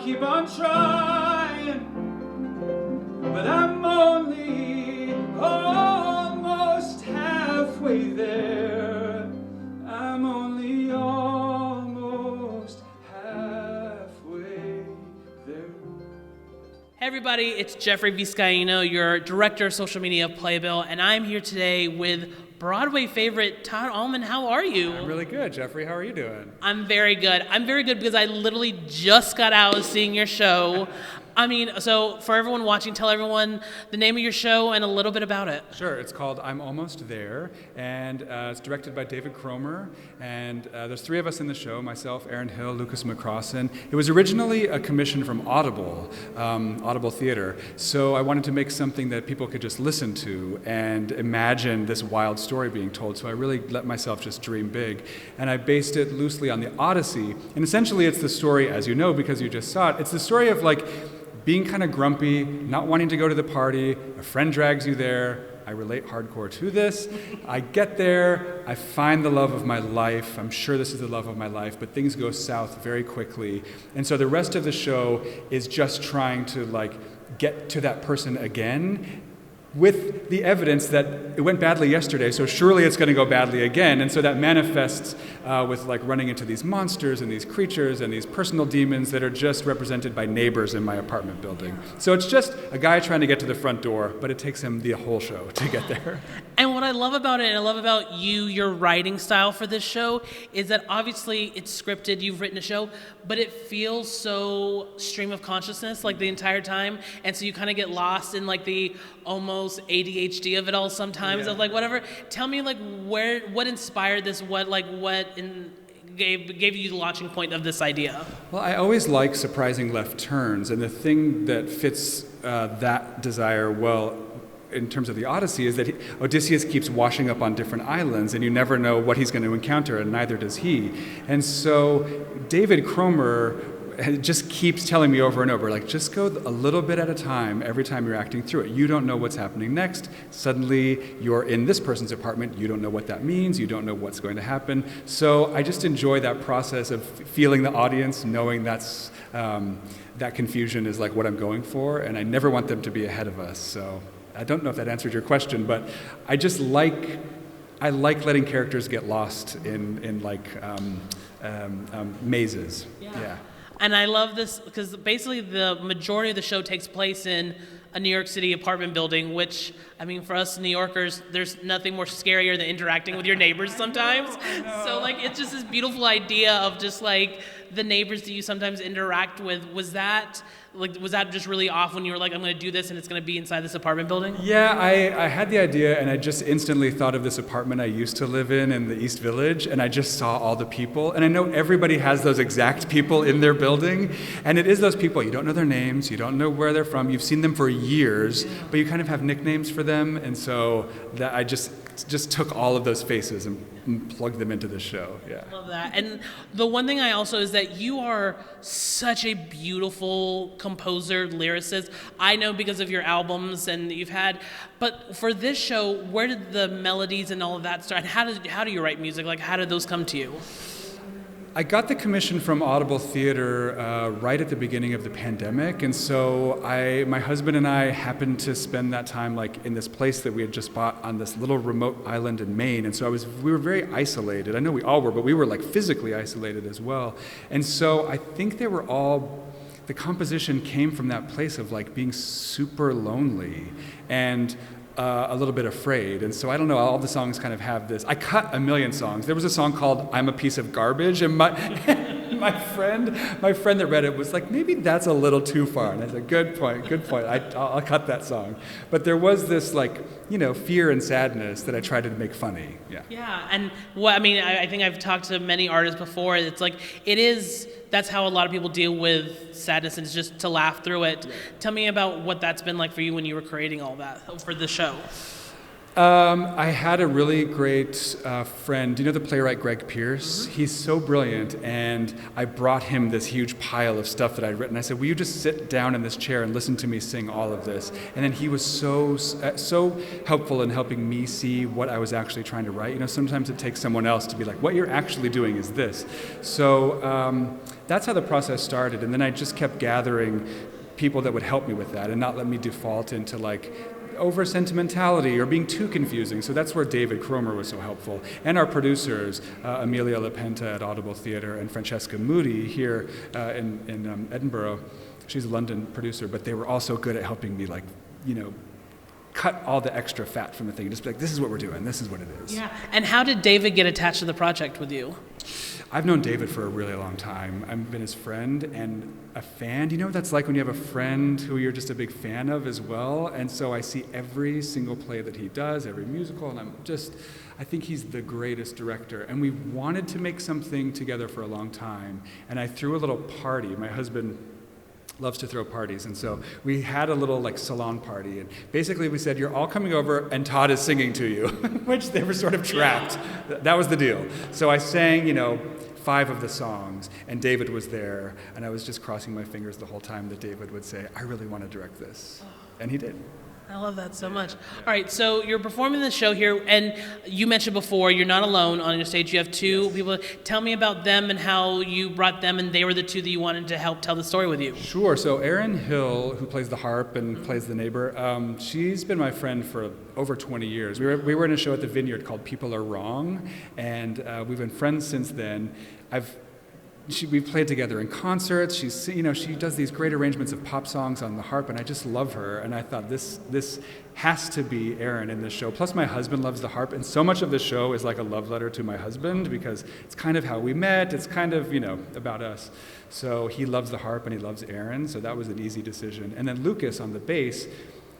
keep on trying, but I'm only almost halfway there. I'm only almost halfway there. Hey everybody, it's Jeffrey Vizcaíno, your director of social media of Playbill, and I'm here today with Broadway favorite Todd Almond. How are you? I'm really good, Jeffrey. How are you doing? I'm very good. I'm very good because I literally just got out of seeing your show. I mean, so for everyone watching, tell everyone the name of your show and a little bit about it. Sure. It's called I'm Almost There, and it's directed by David Cromer, and there's three of us in the show, myself, Aaron Hill, Lucas McCrossan. It was originally a commission from Audible Theater, so I wanted to make something that people could just listen to and imagine this wild story being told, so I really let myself just dream big, and I based it loosely on the Odyssey, and essentially it's the story, as you know because you just saw it, it's the story of like being kind of grumpy, not wanting to go to the party, a friend drags you there. I relate hardcore to this. I get there, I find the love of my life. I'm sure this is the love of my life, but things go south very quickly. And so the rest of the show is just trying to like get to that person again with the evidence that it went badly yesterday, so surely it's going to go badly again. And so that manifests with like running into these monsters and these creatures and these personal demons that are just represented by neighbors in my apartment building. So it's just a guy trying to get to the front door, but it takes him the whole show to get there. And what I love about it, and I love about you, your writing style for this show, is that obviously it's scripted, you've written a show, but it feels so stream of consciousness like the entire time, and so you kind of get lost in like the almost ADHD of it all sometimes, of like whatever. Tell me like what inspired this, gave you the launching point of this idea? Well, I always like surprising left turns, and the thing that fits that desire well in terms of the Odyssey is that Odysseus keeps washing up on different islands, and you never know what he's going to encounter, and neither does he. And so David Cromer just keeps telling me over and over, like, just go a little bit at a time every time you're acting through it. You don't know what's happening next. Suddenly you're in this person's apartment. You don't know what that means. You don't know what's going to happen. So I just enjoy that process of feeling the audience, knowing that's that confusion is like what I'm going for, and I never want them to be ahead of us. So I don't know if that answered your question, but I just like letting characters get lost in like mazes. Yeah. And I love this because basically the majority of the show takes place in a New York City apartment building, which, I mean, for us New Yorkers, there's nothing more scarier than interacting with your neighbors sometimes. I know. So, like, it's just this beautiful idea of just, like, the neighbors that you sometimes interact with. Was that just really off when you were like, I'm going to do this and it's going to be inside this apartment building? Yeah, I had the idea, and I just instantly thought of this apartment I used to live in the East Village, and I just saw all the people, and I know everybody has those exact people in their building, and it is those people. You don't know their names, you don't know where they're from, you've seen them for years, but you kind of have nicknames for them, and so that I just took all of those faces and plugged them into the show. Yeah. Love that. And the one thing I also is that you are such a beautiful composer, lyricist. I know because of your albums and you've had, but for this show, where did the melodies and all of that start? How do you write music? Like, how did those come to you? I got the commission from Audible Theater right at the beginning of the pandemic, and so my husband and I happened to spend that time like in this place that we had just bought on this little remote island in Maine, and so we were very isolated. I know we all were, but we were like physically isolated as well. And so I think the composition came from that place of like being super lonely and a little bit afraid. And so I don't know, all the songs kind of have this. I cut a million songs. There was a song called I'm a Piece of Garbage, and my friend that read it was like, maybe that's a little too far. And I said, good point. I'll cut that song. But there was this like, fear and sadness that I tried to make funny. Yeah. Yeah, and I think I've talked to many artists before. It's like, that's how a lot of people deal with sadness, and it's just to laugh through it. Yeah. Tell me about what that's been like for you when you were creating all that for the show. I had a really great friend. Do you know the playwright Greg Pierce? Mm-hmm. He's so brilliant, and I brought him this huge pile of stuff that I'd written. I said, will you just sit down in this chair and listen to me sing all of this? And then he was so helpful in helping me see what I was actually trying to write. You know, sometimes it takes someone else to be like, what you're actually doing is this. So that's how the process started, and then I just kept gathering people that would help me with that and not let me default into like over sentimentality or being too confusing. So that's where David Cromer was so helpful. And our producers, Amelia LaPenta at Audible Theatre and Francesca Moody here in Edinburgh. She's a London producer, but they were also good at helping me, like, you know, cut all the extra fat from the thing. Just be like, this is what we're doing, this is what it is. Yeah. And how did David get attached to the project with you? I've known David for a really long time. I've been his friend and a fan. You know what that's like when you have a friend who you're just a big fan of as well? And so I see every single play that he does, every musical, and I think he's the greatest director. And we wanted to make something together for a long time. And I threw a little party. My husband loves to throw parties, and so we had a little like salon party, and basically we said, you're all coming over and Todd is singing to you, which they were sort of trapped. That was the deal. So I sang, you know, 5 of the songs, and David was there, and I was just crossing my fingers the whole time that David would say, I really want to direct this, and he did. I love that so much. All right, so you're performing the show here, and you mentioned before you're not alone on your stage. You have 2 people. Tell me about them and how you brought them, and they were the 2 that you wanted to help tell the story with you. Sure. So Erin Hill, who plays the harp and plays the neighbor, she's been my friend for over 20 years. We were in a show at the Vineyard called People Are Wrong, and we've been friends since then. We've played together in concerts. She does these great arrangements of pop songs on the harp, and I just love her. And I thought this has to be Erin in this show. Plus, my husband loves the harp, and so much of the show is like a love letter to my husband because it's kind of how we met. It's kind of, about us. So he loves the harp and he loves Erin, so that was an easy decision. And then Lucas on the bass.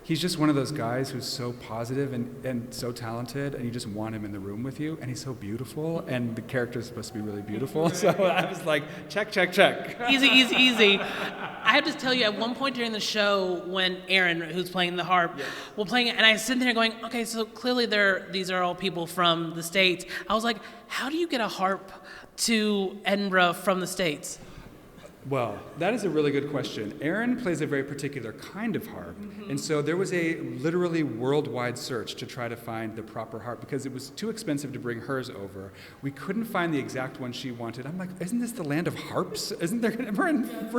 He's just one of those guys who's so positive and so talented, and you just want him in the room with you, and he's so beautiful, and the character's supposed to be really beautiful, so I was like, check. Easy. I have to tell you, at one point during the show, when Erin, who's playing the harp, was playing it, and I was sitting there going, okay, so clearly these are all people from the States. I was like, how do you get a harp to Edinburgh from the States? Well, that is a really good question. Erin plays a very particular kind of harp, and so there was a literally worldwide search to try to find the proper harp because it was too expensive to bring hers over. We couldn't find the exact one she wanted. I'm like, isn't this the land of harps? Isn't there? We're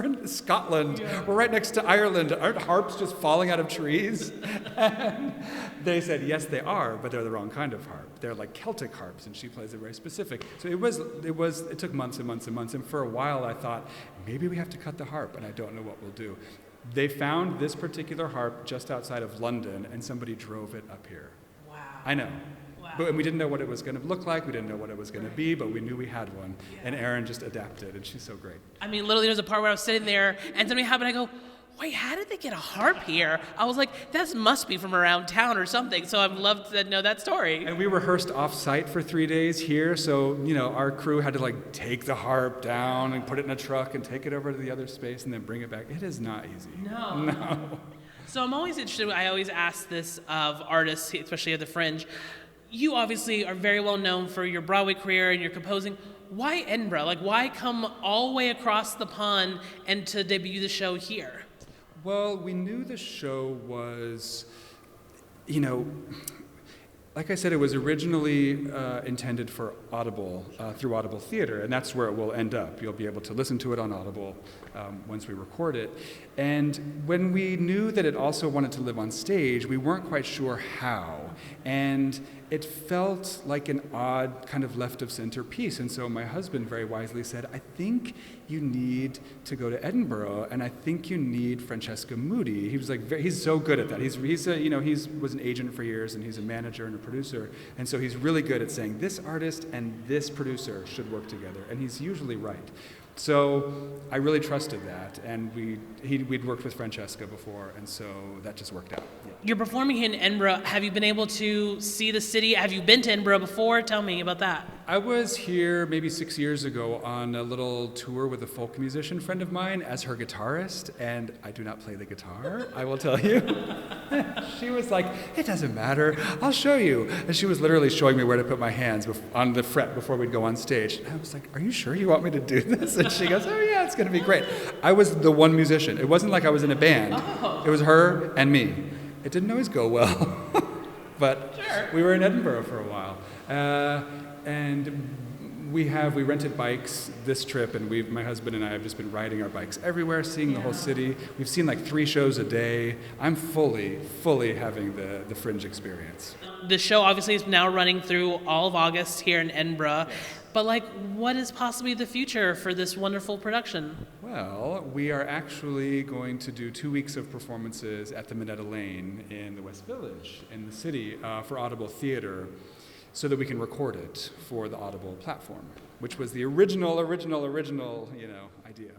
in Scotland. Yeah. We're right next to Ireland. Aren't harps just falling out of trees? And they said, yes, they are, but they're the wrong kind of harp. They're like Celtic harps, and she plays a very specific. So it took months and months and months, and for a while I thought, maybe we have to cut the harp, and I don't know what we'll do. They found this particular harp just outside of London, and somebody drove it up here. Wow. I know. Wow. But we didn't know what it was going to look like. We didn't know what it was going to be, but we knew we had one. Yeah. And Erin just adapted, and she's so great. I mean, literally, there was a part where I was sitting there, and something happened. I go, wait, how did they get a harp here? I was like, that must be from around town or something. So I'd love to know that story. And we rehearsed off-site for 3 days here. So, our crew had to like take the harp down and put it in a truck and take it over to the other space and then bring it back. It is not easy. No. So I'm always interested, I always ask this of artists, especially at the Fringe. You obviously are very well known for your Broadway career and your composing. Why Edinburgh? Like, why come all the way across the pond and to debut the show here? Well, we knew the show was, like I said, it was originally intended for Audible, through Audible Theatre, and that's where it will end up. You'll be able to listen to it on Audible once we record it. And when we knew that it also wanted to live on stage, we weren't quite sure how. And it felt like an odd kind of left-of-center piece. And so my husband very wisely said, I think you need to go to Edinburgh, and I think you need Francesca Moody. He was like, he's so good at that. He was an agent for years, and he's a manager and a producer. And so he's really good at saying, this artist and this producer should work together. And he's usually right. So I really trusted that, and we'd worked with Francesca before, and so that just worked out. Yeah. You're performing here in Edinburgh. Have you been able to see the city? Have you been to Edinburgh before? Tell me about that. I was here maybe 6 years ago on a little tour with a folk musician friend of mine as her guitarist, and I do not play the guitar, I will tell you. She was like, it doesn't matter, I'll show you. And she was literally showing me where to put my hands on the fret before we'd go on stage. And I was like, are you sure you want me to do this? And she goes, oh yeah, it's gonna be great. I was the one musician. It wasn't like I was in a band. Oh. It was her and me. It didn't always go well, but Sure. we were in Edinburgh for a while. And we rented bikes this trip, and my husband and I have just been riding our bikes everywhere, seeing the whole city. We've seen like 3 shows a day. I'm fully having the Fringe experience. The show obviously is now running through all of August here in Edinburgh. Yes. But like, what is possibly the future for this wonderful production? Well, we are actually going to do 2 weeks of performances at the Minetta Lane in the West Village in the city for Audible Theatre, so that we can record it for the Audible platform, which was the original, idea.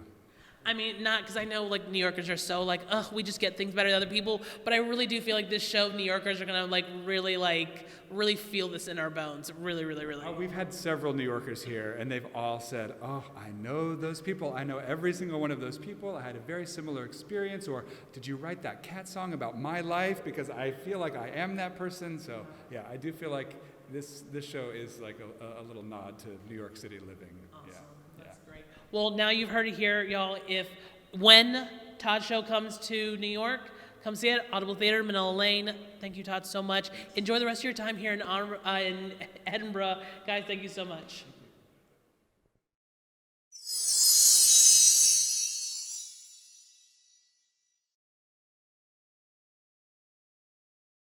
I mean, not because I know like New Yorkers are so like, ugh, we just get things better than other people. But I really do feel like this show, New Yorkers are gonna really feel this in our bones. Really. We've had several New Yorkers here, and they've all said, oh, I know those people. I know every single one of those people. I had a very similar experience. Or, did you write that cat song about my life? Because I feel like I am that person. So, yeah, I do feel like this show is like a little nod to New York City living. Awesome. Yeah. That's great. Well, now you've heard it here, y'all. When Todd's show comes to New York, come see it, Audible Theatre, Manila Lane. Thank you, Todd, so much. Enjoy the rest of your time here in Edinburgh. Guys, thank you so much.